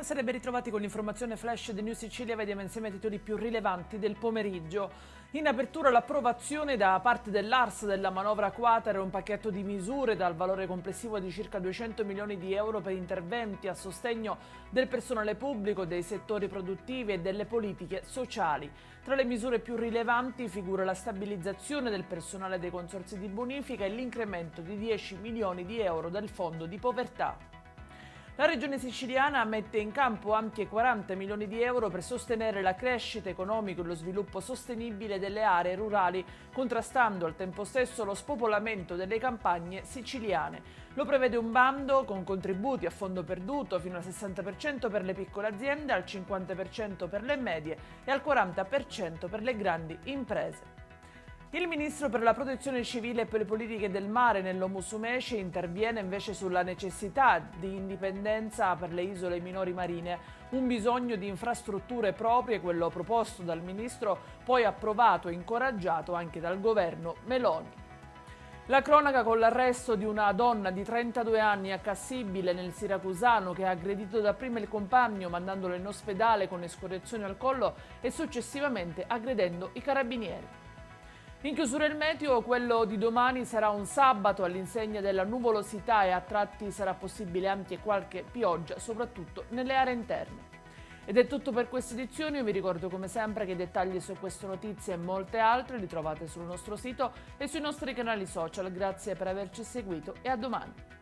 Buonasera e ben ritrovati con l'informazione flash di News Sicilia. Vediamo insieme i titoli più rilevanti del pomeriggio. In apertura l'approvazione da parte dell'ARS della manovra Quater, un pacchetto di misure dal valore complessivo di circa 200 milioni di euro per interventi a sostegno del personale pubblico, dei settori produttivi e delle politiche sociali. Tra le misure più rilevanti figura la stabilizzazione del personale dei consorzi di bonifica e l'incremento di 10 milioni di euro del fondo di povertà. La Regione siciliana mette in campo ampie 40 milioni di euro per sostenere la crescita economica e lo sviluppo sostenibile delle aree rurali, contrastando al tempo stesso lo spopolamento delle campagne siciliane. Lo prevede un bando con contributi a fondo perduto fino al 60% per le piccole aziende, al 50% per le medie e al 40% per le grandi imprese. Il ministro per la protezione civile e per le politiche del mare, Nello Musumeci, interviene invece sulla necessità di indipendenza per le isole minori marine, un bisogno di infrastrutture proprie, quello proposto dal ministro, poi approvato e incoraggiato anche dal governo Meloni. La cronaca con l'arresto di una donna di 32 anni a Cassibile nel Siracusano che ha aggredito dapprima il compagno mandandolo in ospedale con escoriazioni al collo e successivamente aggredendo i carabinieri. In chiusura il meteo, quello di domani sarà un sabato all'insegna della nuvolosità e a tratti sarà possibile anche qualche pioggia, soprattutto nelle aree interne. Ed è tutto per questa edizione. Io vi ricordo come sempre che i dettagli su queste notizie e molte altre li trovate sul nostro sito e sui nostri canali social. Grazie per averci seguito e a domani.